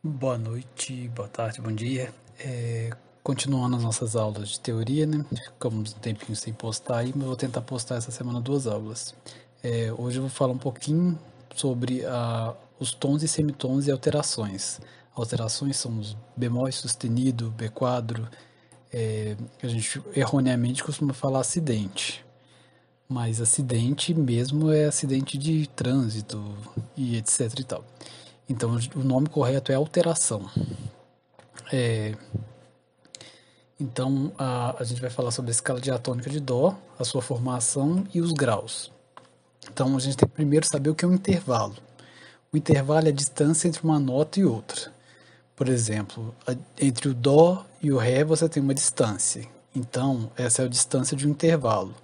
Boa noite, boa tarde, bom dia. Continuando as nossas aulas de teoria, né? Ficamos um tempinho sem postar aí, mas vou tentar postar essa semana duas aulas. Hoje eu vou falar um pouquinho sobre os tons e semitons e alterações. Alterações são os bemóis sustenido, B quadro. A gente erroneamente costuma falar acidente, mas acidente mesmo é acidente de trânsito e etc e tal. Então o nome correto é alteração. É, Então, a gente vai falar sobre a escala diatônica de Dó, a sua formação e os graus. Então, a gente tem que primeiro saber o que é um intervalo. O intervalo é a distância entre uma nota e outra. Por exemplo, entre o Dó e o Ré você tem uma distância. Então, essa é a distância de um intervalo.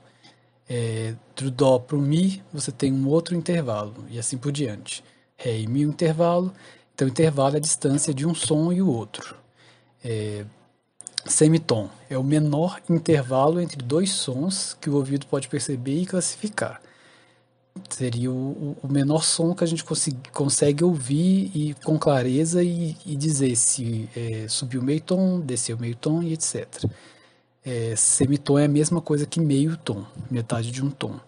Do Dó para o Mi você tem um outro intervalo, e assim por diante. Ré e Mi um intervalo. Então, o intervalo é a distância de um som e o outro. Semitom é o menor intervalo entre dois sons que o ouvido pode perceber e classificar. Seria o menor som que a gente consegue ouvir e, com clareza e dizer se subiu meio tom, desceu meio tom e etc. Semitom é a mesma coisa que meio tom, metade de um tom.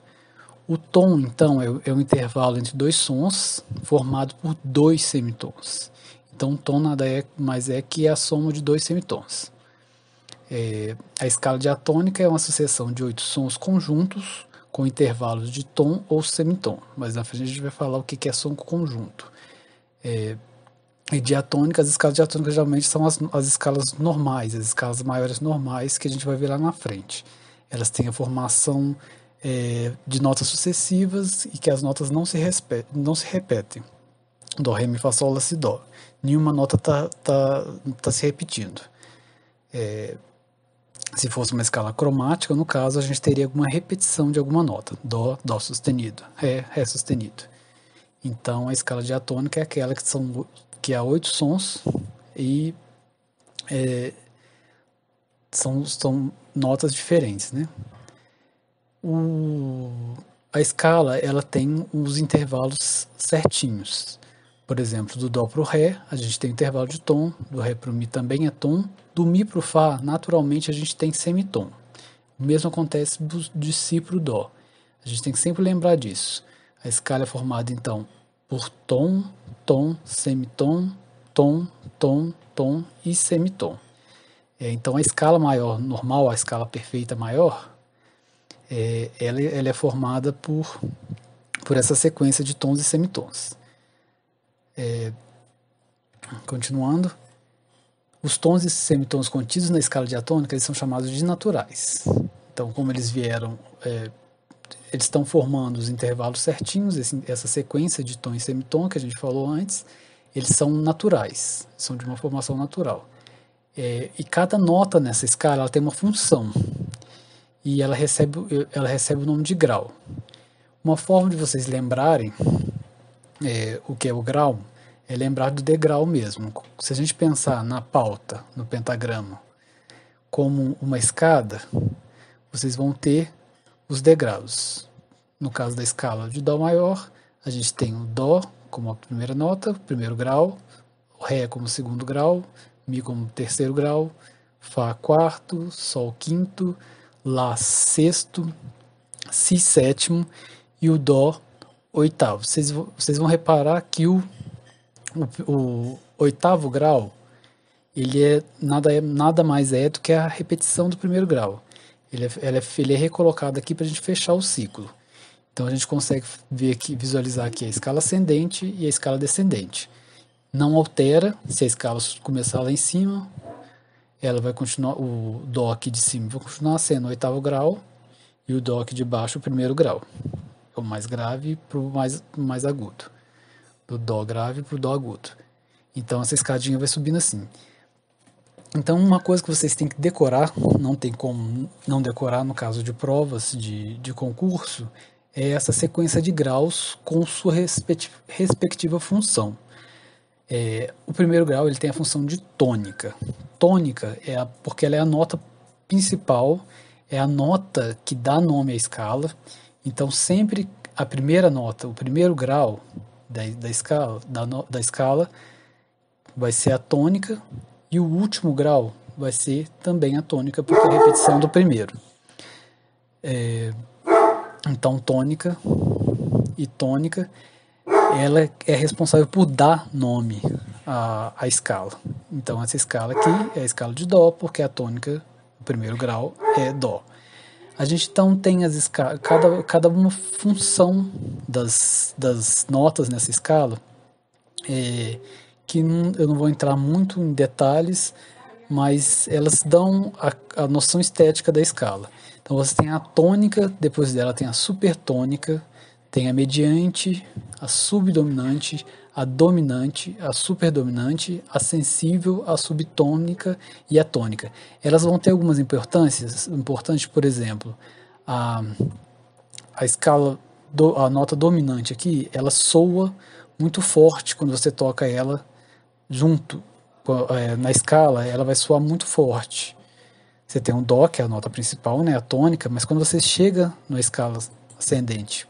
O tom, então, é um intervalo entre dois sons formado por dois semitons. Então, um tom nada mais é que a soma de dois semitons. A escala diatônica é uma sucessão de 8 sons conjuntos com intervalos de tom ou semitom, mas na frente a gente vai falar o que é som conjunto. E diatônica, as escalas diatônicas geralmente são as escalas normais, as escalas maiores normais que a gente vai ver lá na frente. Elas têm a formação de notas sucessivas e que as notas não se repetem. Dó, Ré, Mi, Fá, Sol, Lá, Si, Dó. Nenhuma nota tá se repetindo. Se fosse uma escala cromática, no caso, a gente teria alguma repetição de alguma nota. Dó, Dó sustenido, Ré, Ré sustenido. Então, a escala diatônica é aquela que há 8 sons e são notas diferentes, né? A escala, ela tem os intervalos certinhos. Por exemplo, do Dó para o Ré, a gente tem intervalo de tom, do Ré para o Mi também é tom, do Mi para o Fá, naturalmente a gente tem semitom. O mesmo acontece de Si para o Dó. A gente tem que sempre lembrar disso. A escala é formada, então, por tom, tom, semitom, tom, tom, tom e semitom. Então, a escala maior, normal, a escala perfeita maior, ela é formada por essa sequência de tons e semitons. Continuando, os tons e semitons contidos na escala diatônica eles são chamados de naturais. Então, como eles vieram, eles estão formando os intervalos certinhos, essa sequência de tom e semitom que a gente falou antes, eles são naturais, são de uma formação natural. E cada nota nessa escala ela tem uma função e ela recebe o nome de grau. Uma forma de vocês lembrarem o que é o grau é lembrar do degrau mesmo. Se a gente pensar na pauta, no pentagrama, como uma escada, vocês vão ter os degraus. No caso da escala de Dó maior, a gente tem o Dó como a primeira nota, primeiro grau, o Ré como segundo grau, Mi como terceiro grau, Fá quarto, Sol quinto, Lá sexto, Si sétimo e o Dó oitavo. Vocês vão reparar que o oitavo grau ele nada mais do que a repetição do primeiro grau. Ele é recolocado aqui para a gente fechar o ciclo. Então a gente consegue visualizar aqui a escala ascendente e a escala descendente. Não altera se a escala começar lá em cima, ela vai continuar, o Dó aqui de cima vai continuar sendo o oitavo grau e o Dó aqui de baixo o primeiro grau. O mais grave para o mais agudo. Do Dó grave para o Dó agudo. Então essa escadinha vai subindo assim. Então uma coisa que vocês têm que decorar, não tem como não decorar no caso de provas de concurso, é essa sequência de graus com sua respectiva função. O primeiro grau ele tem a função de tônica. Tônica porque ela é a nota principal, é a nota que dá nome à escala. Então sempre a primeira nota, o primeiro grau da escala vai ser a tônica, e o último grau vai ser também a tônica, porque é a repetição do primeiro. Então, tônica e tônica, ela é responsável por dar nome à escala. Então, essa escala aqui é a escala de Dó, porque a tônica, o primeiro grau, é Dó. A gente então tem as escalas, cada uma função das notas nessa escala, que eu não vou entrar muito em detalhes, mas elas dão a noção estética da escala. Então você tem a tônica, depois dela tem a supertônica, tem a mediante, a subdominante, a dominante, a superdominante, a sensível, a subtônica e a tônica. Elas vão ter algumas importâncias, por exemplo, a escala, a nota dominante aqui, ela soa muito forte quando você toca ela junto na escala, ela vai soar muito forte. Você tem o Dó, que é a nota principal, né, a tônica, mas quando você chega na escala ascendente,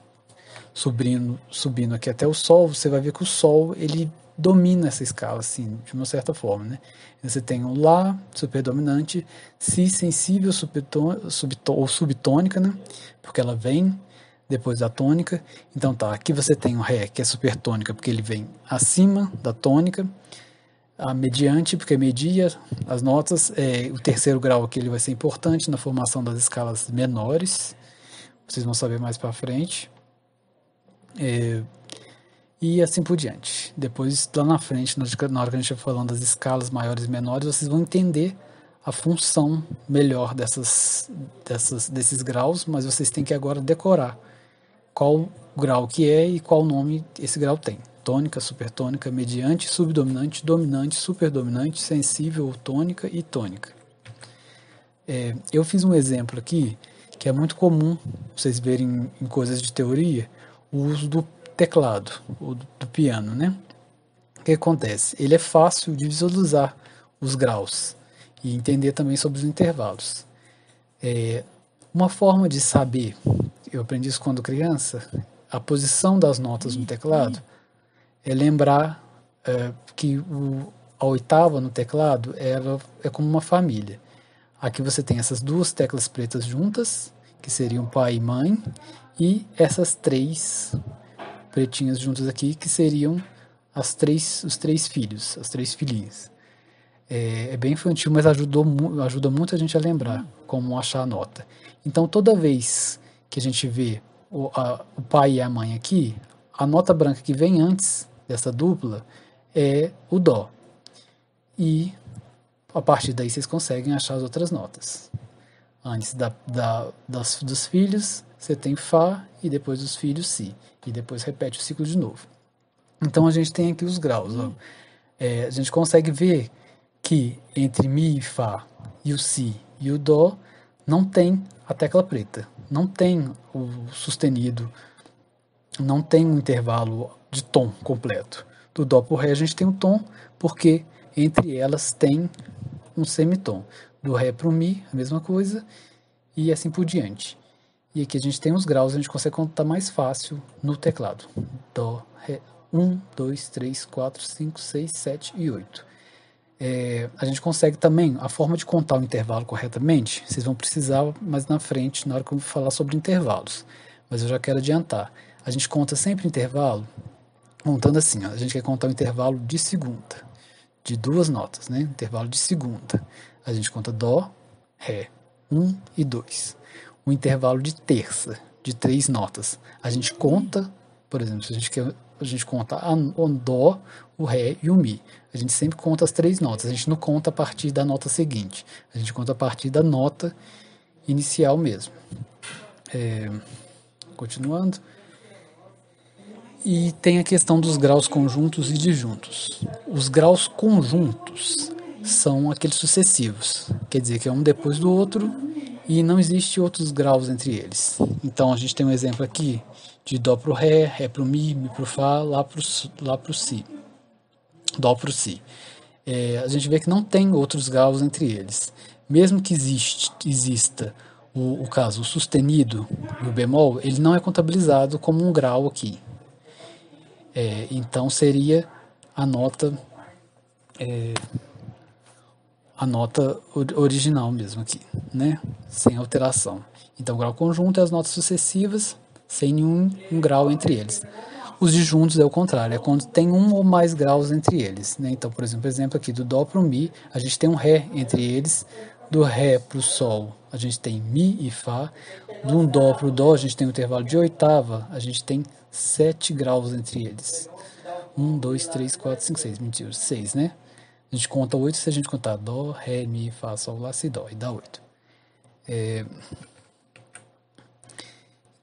subindo aqui até o Sol, você vai ver que o Sol, ele domina essa escala, assim, de uma certa forma, né? Você tem o Lá, superdominante, Si sensível, ou subtônica, né? Porque ela vem depois da tônica. Então tá, aqui você tem o Ré, que é supertônica, porque ele vem acima da tônica. A mediante, porque media as notas. O terceiro grau aqui ele vai ser importante na formação das escalas menores. Vocês vão saber mais para frente. E assim por diante. Depois, lá na frente, na hora que a gente estiver falando das escalas maiores e menores, vocês vão entender a função melhor desses graus, mas vocês têm que agora decorar qual grau que é e qual nome esse grau tem. Tônica, supertônica, mediante, subdominante, dominante, superdominante, sensível, tônica e tônica. Eu fiz um exemplo aqui que é muito comum vocês verem em coisas de teoria, o uso do teclado, ou do piano, né? O que acontece? Ele é fácil de visualizar os graus e entender também sobre os intervalos. Uma forma de saber, eu aprendi isso quando criança, a posição das notas no teclado, é lembrar que a oitava no teclado é como uma família. Aqui você tem essas duas teclas pretas juntas, que seriam pai e mãe, e essas três pretinhas juntas aqui, que seriam os três filhos, as três filhinhas. É bem infantil, mas ajuda muito a gente a lembrar como achar a nota. Então, toda vez que a gente vê o pai e a mãe aqui, a nota branca que vem antes dessa dupla é o Dó. E a partir daí vocês conseguem achar as outras notas. Antes dos filhos, você tem Fá, e depois dos filhos, Si. E depois repete o ciclo de novo. Então a gente tem aqui os graus. Ó. A gente consegue ver que entre Mi e Fá e o Si e o Dó não tem a tecla preta, não tem o sustenido, não tem um intervalo de tom completo. Do Dó pro Ré a gente tem um tom, porque entre elas tem um semitom. Do Ré pro Mi, a mesma coisa, e assim por diante. E aqui a gente tem os graus, a gente consegue contar mais fácil no teclado. Dó, Ré, 1, 2, 3, 4, 5, 6, 7 e 8. A gente consegue também, a forma de contar o intervalo corretamente, vocês vão precisar mais na frente, na hora que eu vou falar sobre intervalos. Mas eu já quero adiantar. A gente conta sempre intervalo, contando assim, ó, a gente quer contar o intervalo de segunda, de duas notas, né? Intervalo de segunda. A gente conta Dó, Ré, 1 e 2. O intervalo de terça, de 3 notas. A gente conta, por exemplo, se a gente conta o Dó, o Ré e o Mi. A gente sempre conta as 3 notas. A gente não conta a partir da nota seguinte. A gente conta a partir da nota inicial mesmo. Continuando. E tem a questão dos graus conjuntos e disjuntos. Os graus conjuntos são aqueles sucessivos. Quer dizer que é um depois do outro e não existe outros graus entre eles. Então a gente tem um exemplo aqui de Dó pro Ré, Ré pro Mi, Mi pro Fá, Lá pro Si. Dó pro Si. A gente vê que não tem outros graus entre eles. Mesmo que exista o caso, o sustenido e o bemol, ele não é contabilizado como um grau aqui. Então seria a nota a nota original mesmo aqui, né? Sem alteração. Então, o grau conjunto é as notas sucessivas, sem nenhum grau entre eles. Os disjuntos é o contrário, é quando tem um ou mais graus entre eles, né? Então, por exemplo aqui do Dó para o Mi, a gente tem um Ré entre eles. Do Ré para o Sol, a gente tem Mi e Fá. Do Dó para o Dó, a gente tem um intervalo de oitava, a gente tem 7 graus entre eles. 1, 2, 3, 4, 5, 6. Mentira, 6, né? A gente conta 8 se a gente contar Dó, Ré, Mi, Fá, Sol, Lá, Si, Dó, e dá 8.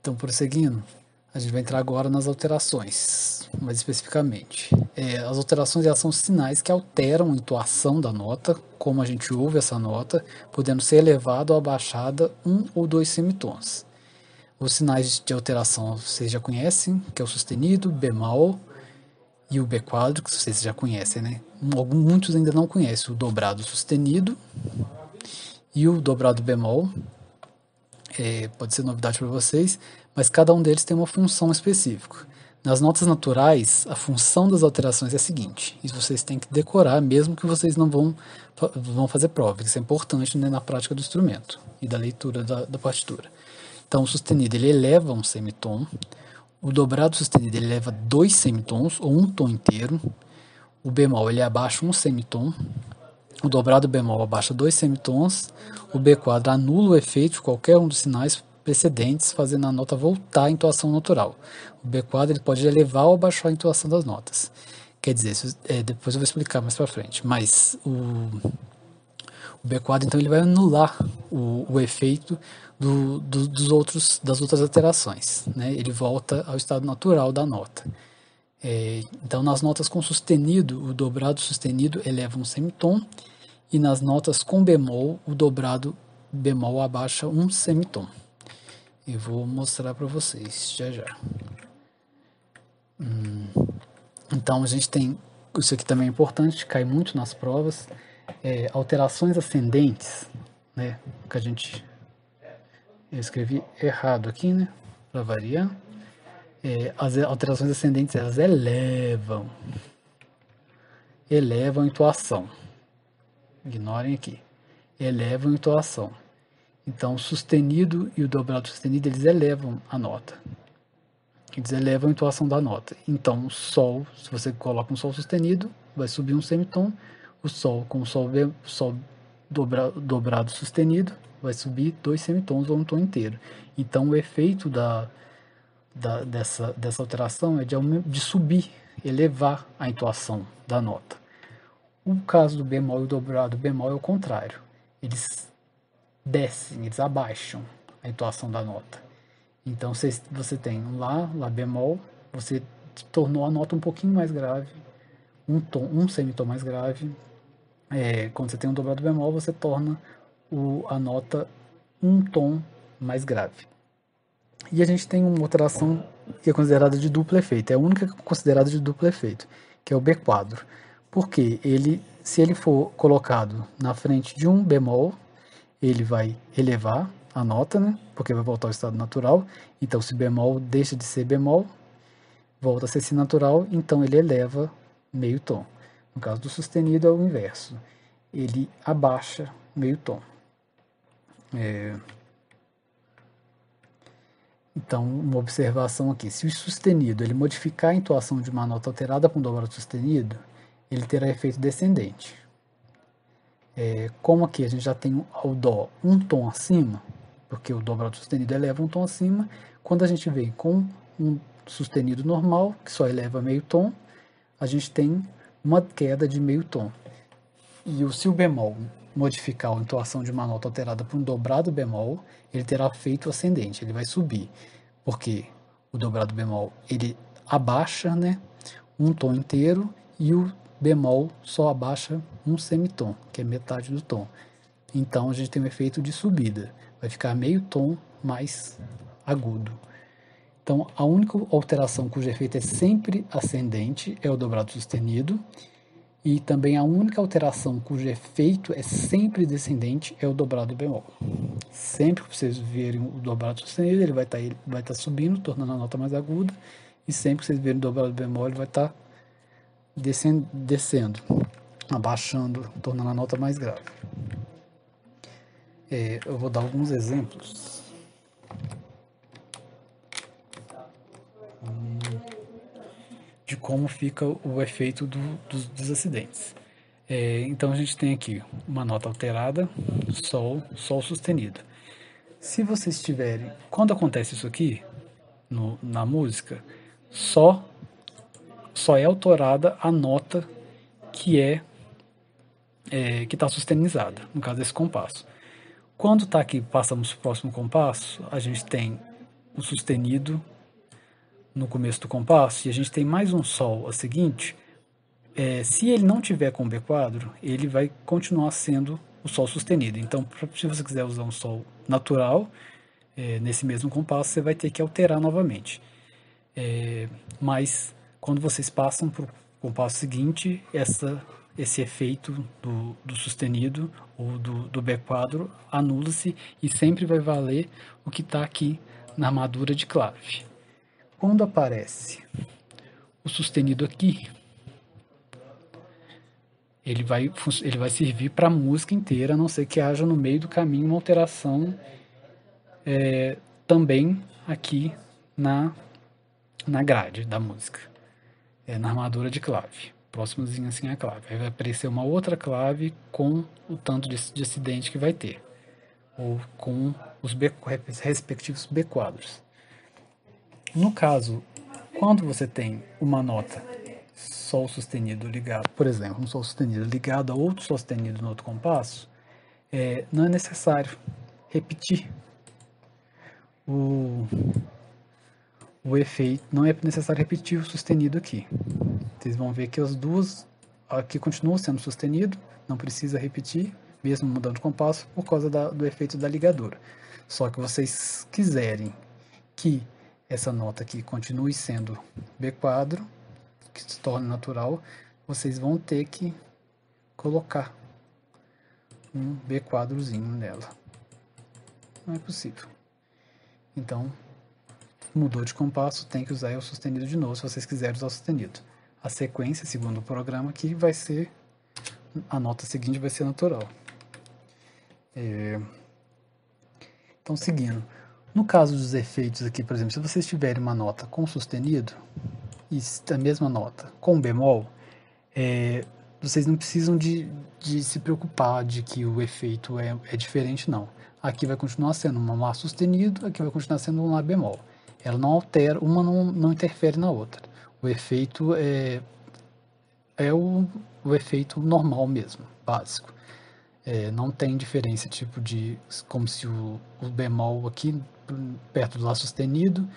Então, prosseguindo, a gente vai entrar agora nas alterações, mais especificamente. As alterações elas são sinais que alteram a entoação da nota, como a gente ouve essa nota, podendo ser elevada ou abaixada 1 ou 2 semitons. Os sinais de alteração vocês já conhecem, que é o sustenido, bemol e o B quadro, que vocês já conhecem, né? Muitos ainda não conhecem o dobrado sustenido e o dobrado bemol. Pode ser novidade para vocês, mas cada um deles tem uma função específica. Nas notas naturais, a função das alterações é a seguinte, e vocês têm que decorar, mesmo que vocês não vão fazer prova, isso é importante, né, na prática do instrumento e da leitura da partitura. Então, o sustenido ele eleva um semitom, o dobrado sustenido ele eleva 2 semitons, ou um tom inteiro, o bemol ele abaixa um semitom, o dobrado bemol abaixa 2 semitons, o B quadro anula o efeito de qualquer um dos sinais precedentes, fazendo a nota voltar à entoação natural. O B quadro ele pode elevar ou abaixar a entoação das notas. Quer dizer, depois eu vou explicar mais para frente, mas o B quadro então ele vai anular o efeito das outras alterações, né? Ele volta ao estado natural da nota. Então, nas notas com sustenido, o dobrado sustenido eleva um semitom, e nas notas com bemol, o dobrado bemol abaixa um semitom. Eu vou mostrar para vocês já já. Então, a gente tem, isso aqui também é importante, cai muito nas provas, alterações ascendentes, né? Que eu escrevi errado aqui, né? Para variar. As alterações ascendentes elas elevam a entoação. Ignorem aqui. Elevam a entoação. Então, o sustenido e o dobrado sustenido eles elevam a nota. Eles elevam a entoação da nota. Então, o Sol, se você coloca um Sol sustenido, vai subir um semitom. O Sol com o Sol dobrado sustenido vai subir 2 semitons ou um tom inteiro. Então, o efeito dessa alteração é de subir, elevar a entoação da nota. O caso do bemol e o dobrado bemol é o contrário. Eles descem, eles abaixam a entoação da nota. Então você tem um Lá bemol, você tornou a nota um pouquinho mais grave, um semitom mais grave. Quando você tem um dobrado bemol, você torna a nota um tom mais grave. E a gente tem uma alteração que é considerada de duplo efeito, é a única considerada de duplo efeito, que é o B quadro. Porque se ele for colocado na frente de um bemol, ele vai elevar a nota, né? Porque vai voltar ao estado natural. Então, se bemol deixa de ser bemol, volta a ser si natural, então ele eleva meio tom. No caso do sustenido é o inverso. Ele abaixa meio tom. Então, uma observação aqui. Se o sustenido ele modificar a entoação de uma nota alterada para um dobrado sustenido, ele terá efeito descendente. Como aqui a gente já tem o Dó um tom acima, porque o dobrado sustenido eleva um tom acima, quando a gente vem com um sustenido normal, que só eleva meio tom, a gente tem uma queda de meio tom. E se o bemol modificar a entoação de uma nota alterada para um dobrado bemol, ele terá efeito ascendente, ele vai subir, porque o dobrado bemol ele abaixa, né, um tom inteiro, e o bemol só abaixa um semitom, que é metade do tom. Então a gente tem um efeito de subida, vai ficar meio tom mais agudo. Então a única alteração cujo efeito é sempre ascendente é o dobrado sustenido, e também a única alteração cujo efeito é sempre descendente é o dobrado bemol. Sempre que vocês verem o dobrado sustenido, ele vai estar subindo, tornando a nota mais aguda, e sempre que vocês verem o dobrado bemol, ele vai estar descendo. abaixando, tornando a nota mais grave. Eu vou dar alguns exemplos. De como fica o efeito dos acidentes. Então a gente tem aqui uma nota alterada, Sol, Sol sustenido. Se vocês tiverem, quando acontece isso aqui, na música, só é autorada a nota que está sustenizada, no caso desse compasso. Quando está aqui, passamos para o próximo compasso, a gente tem o sustenido no começo do compasso e a gente tem mais um Sol a seguinte. Se ele não tiver com B quadro, ele vai continuar sendo o Sol sustenido. Então, se você quiser usar um Sol natural, nesse mesmo compasso, você vai ter que alterar novamente. Mas, quando vocês passam para o compasso seguinte, esse efeito do sustenido ou do B quadro anula-se e sempre vai valer o que está aqui na armadura de clave. Quando aparece o sustenido aqui, ele vai servir para a música inteira, a não ser que haja no meio do caminho uma alteração também aqui na grade da música, na armadura de clave, próximozinho assim a clave. Aí vai aparecer uma outra clave com o tanto de acidente que vai ter, ou com os respectivos B quadros. No caso, quando você tem uma nota Sol sustenido ligado, por exemplo, um Sol sustenido ligado a outro Sol sustenido no outro compasso, não é necessário repetir o efeito, não é necessário repetir o sustenido aqui. Vocês vão ver que as duas aqui continuam sendo sustenido, não precisa repetir, mesmo mudando de compasso, por causa do efeito da ligadura. Só que vocês quiserem que essa nota aqui continue sendo B quadro, que se torne natural, vocês vão ter que colocar um B quadrozinho nela. Não é possível. Então, mudou de compasso, tem que usar o sustenido de novo, se vocês quiserem usar o sustenido. A sequência, segundo o programa, aqui vai ser, a nota seguinte vai ser natural. Então, seguindo. No caso dos efeitos aqui, por exemplo, se vocês tiverem uma nota com sustenido e a mesma nota com bemol, vocês não precisam de se preocupar de que o efeito é diferente, não. Aqui vai continuar sendo um Lá sustenido, aqui vai continuar sendo um Lá bemol. Ela não altera, uma não interfere na outra. O efeito é o efeito normal mesmo, básico. Não tem diferença, tipo de, como se o bemol aqui, perto do Lá sustenido,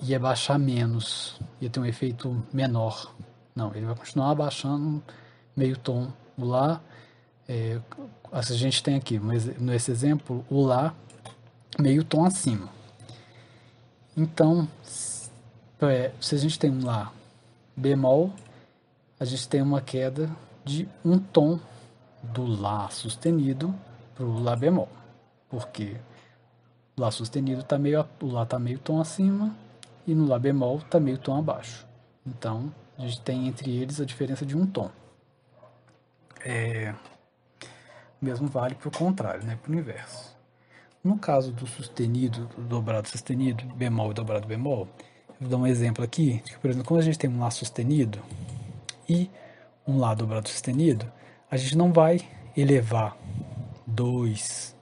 ia baixar menos, ia ter um efeito menor. Não, ele vai continuar abaixando meio tom o Lá. A gente tem aqui, nesse exemplo, o Lá meio tom acima. Então, se a gente tem um Lá bemol, a gente tem uma queda de um tom do Lá sustenido para o Lá bemol, porque o Lá sustenido o Lá está meio tom acima e no Lá bemol está meio tom abaixo. Então, a gente tem entre eles a diferença de um tom. Mesmo vale para o contrário, né, para o inverso. No caso do sustenido, do dobrado sustenido, bemol e dobrado bemol, eu vou dar um exemplo aqui, que, por exemplo, quando a gente tem um Lá sustenido e um Lá dobrado sustenido, a gente não vai elevar dois,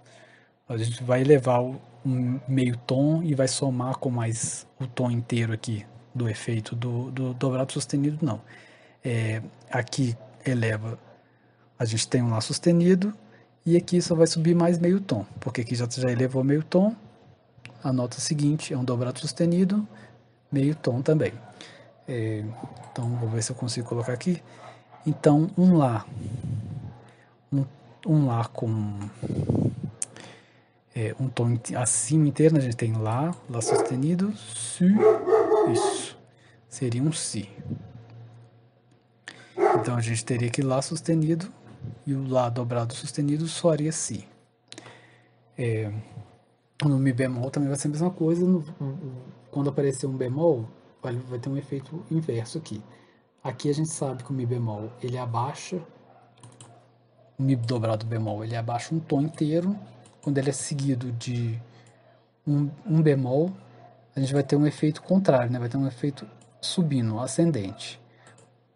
a gente vai elevar um meio tom e vai somar com mais o tom inteiro aqui do efeito do dobrado sustenido, não. Aqui eleva, a gente tem um Lá sustenido e aqui só vai subir mais meio tom, porque aqui já elevou meio tom, a nota seguinte é um dobrado sustenido, meio tom também. Então, vou ver se eu consigo colocar aqui. Então, um Lá com um tom acima inteiro, a gente tem Lá sustenido, Si, isso, seria um Si. Então, a gente teria que Lá sustenido e o Lá dobrado sustenido soaria Si. No Mi bemol também vai ser a mesma coisa, quando aparecer um bemol, vai ter um efeito inverso aqui. Aqui a gente sabe que o Mi bemol ele abaixa Mi dobrado bemol, ele abaixa um tom inteiro. Quando ele é seguido de um bemol, a gente vai ter um efeito contrário, né? Vai ter um efeito subindo, ascendente.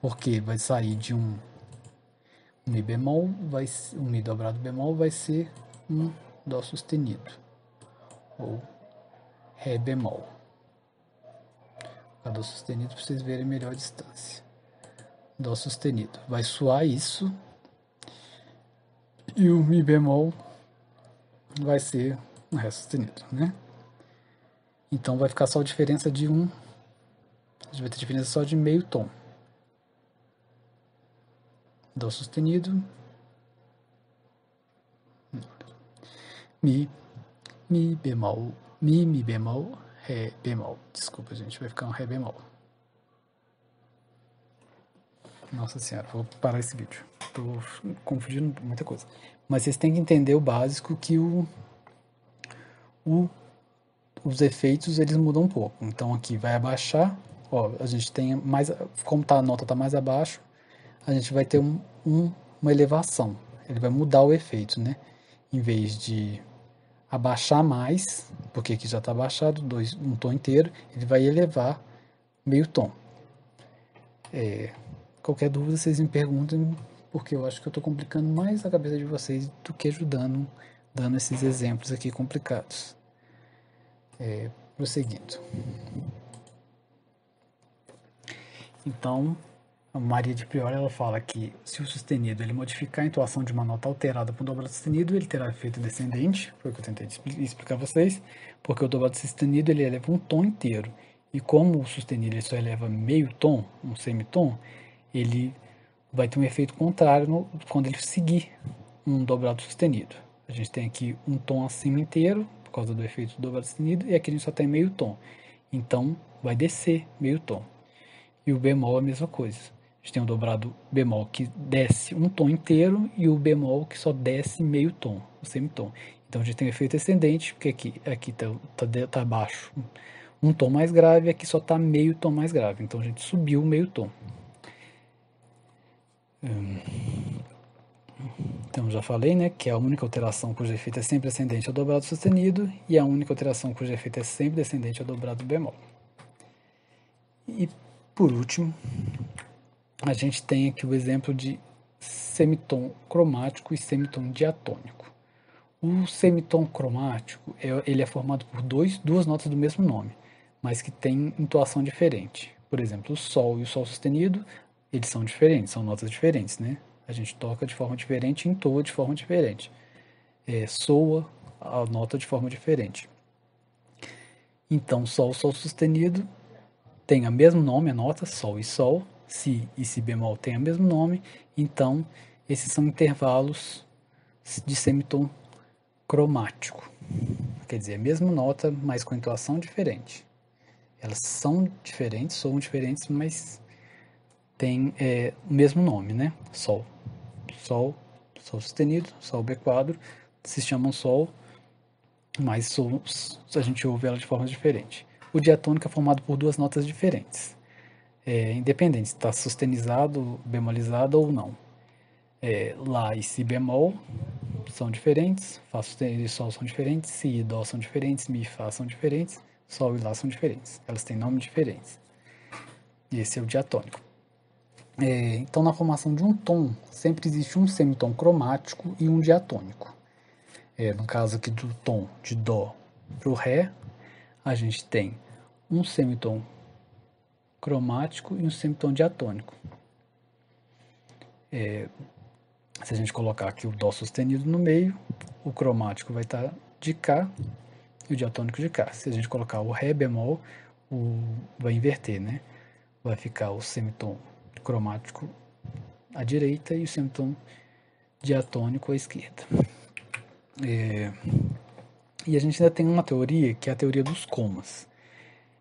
Porque vai sair de um Mi bemol, um Mi dobrado bemol vai ser um Dó sustenido, ou Ré bemol. Dó sustenido para vocês verem melhor a distância. Dó sustenido. Vai soar isso. E o Mi bemol vai ser um Ré sustenido, né? Então vai ficar só a diferença de um. A gente vai ter diferença só de meio tom. Dó sustenido. Mi bemol. Mi bemol. Ré bemol. Desculpa, gente, vai ficar um Ré bemol. Nossa senhora, vou parar esse vídeo. Tô confundindo muita coisa. Mas vocês têm que entender o básico que os efeitos eles mudam um pouco. Então aqui vai abaixar, ó, a gente tem mais, como a nota está mais abaixo, a gente vai ter uma elevação. Ele vai mudar o efeito, né? Em vez de abaixar mais, porque aqui já está abaixado, um tom inteiro, ele vai elevar meio tom. Qualquer dúvida vocês me perguntem, porque eu acho que eu estou complicando mais a cabeça de vocês do que ajudando, dando esses exemplos aqui complicados. Prosseguindo. Então, a Maria de Priori ela fala que se o sustenido ele modificar a entoação de uma nota alterada por um dobrado sustenido, ele terá efeito descendente, foi o que eu tentei explicar a vocês, porque o dobrado sustenido ele eleva um tom inteiro, e como o sustenido ele só eleva meio tom, um semitom, ele vai ter um efeito contrário quando ele seguir um dobrado sustenido. A gente tem aqui um tom acima inteiro, por causa do efeito do dobrado sustenido, e aqui a gente só tem meio tom. Então, vai descer meio tom. E o bemol é a mesma coisa. A gente tem o dobrado bemol que desce um tom inteiro e o bemol que só desce meio tom, o semitom. Então a gente tem o efeito ascendente, porque aqui tá abaixo um tom mais grave, aqui só está meio tom mais grave. Então a gente subiu meio tom. Então já falei, né, que a única alteração cujo efeito é sempre ascendente é o dobrado sustenido e a única alteração cujo efeito é sempre descendente é o dobrado bemol. E por último, a gente tem aqui o exemplo de semitom cromático e semitom diatônico. O semitom cromático ele é formado por duas notas do mesmo nome, mas que têm entoação diferente. Por exemplo, o Sol e o Sol sustenido, eles são diferentes, são notas diferentes, né? A gente toca de forma diferente e entoa de forma diferente. Soa a nota de forma diferente. Então, Sol, Sol sustenido tem o mesmo nome, a nota, Sol e Sol. Si e Si bemol tem o mesmo nome. Então, esses são intervalos de semitom cromático. Quer dizer, a mesma nota, mas com entoação diferente. Elas são diferentes, soam diferentes, mas tem o mesmo nome, né? Sol. Sol, Sol sustenido, Sol B quadro, se chamam Sol, mas a gente ouve ela de forma diferente. O diatônico é formado por duas notas diferentes, independente se está sustenizado, bemolizado ou não. Lá e Si bemol são diferentes, Fá sustenido e Sol são diferentes, Si e Dó são diferentes, Mi e Fá são diferentes, Sol e Lá são diferentes. Elas têm nomes diferentes. E esse é o diatônico. Então, na formação de um tom, sempre existe um semitom cromático e um diatônico. No caso aqui do tom de Dó para o Ré, a gente tem um semitom cromático e um semitom diatônico. Se a gente colocar aqui o Dó sustenido no meio, o cromático vai estar de Cá e o diatônico de Cá. Se a gente colocar o Ré bemol, vai inverter, né? Vai ficar o semitom cromático à direita e o semitom diatônico à esquerda. E a gente ainda tem uma teoria, que é a teoria dos comas.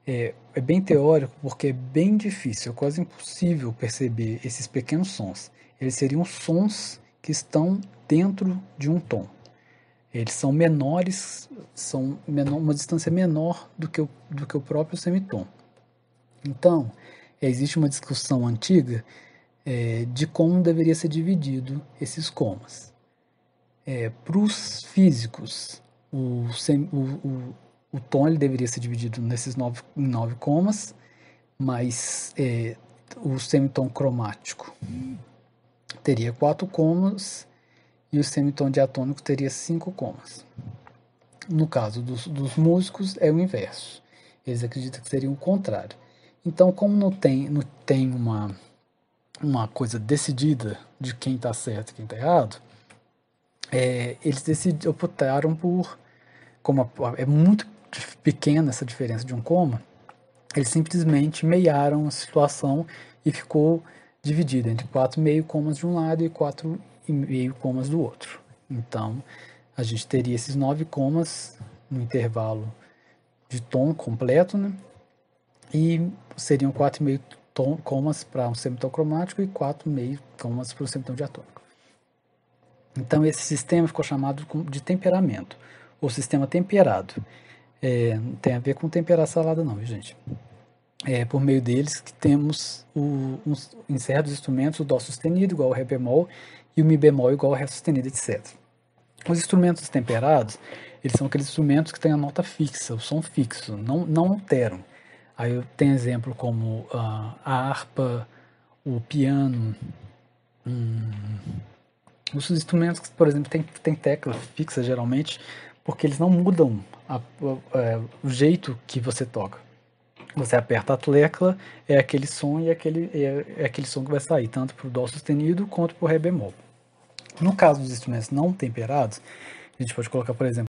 É bem teórico porque é bem difícil, é quase impossível perceber esses pequenos sons. Eles seriam sons que estão dentro de um tom. Eles são menores, uma distância menor do que o próprio semitom. Então, existe uma discussão antiga de como deveria ser dividido esses comas. Para os físicos, o tom ele deveria ser dividido em 9 comas, mas o semitom cromático teria 4 comas e o semitom diatônico teria 5 comas. No caso dos músicos, é o inverso. Eles acreditam que seria o contrário. Então, como não tem uma coisa decidida de quem está certo e quem está errado, eles optaram por, como é muito pequena essa diferença de um coma, eles simplesmente meiaram a situação e ficou dividida entre 4,5 comas de um lado e 4,5 comas do outro. Então, a gente teria esses 9 comas no intervalo de tom completo, né? E seriam 4,5 comas para um semitom cromático e 4,5 comas para o semitom diatônico. Então, esse sistema ficou chamado de temperamento, ou sistema temperado. Não tem a ver com temperar salada não, viu, gente? Por meio deles que temos em certos instrumentos o dó sustenido igual ao ré bemol e o mi bemol igual ao ré sustenido, etc. Os instrumentos temperados, eles são aqueles instrumentos que têm a nota fixa, o som fixo, não alteram. Aí eu tenho exemplo como a harpa, o piano, os instrumentos que, por exemplo, tem tecla fixa geralmente, porque eles não mudam o jeito que você toca. Você aperta a tecla, é aquele som e é aquele som que vai sair, tanto para o dó sustenido quanto para o ré bemol. No caso dos instrumentos não temperados, a gente pode colocar, por exemplo,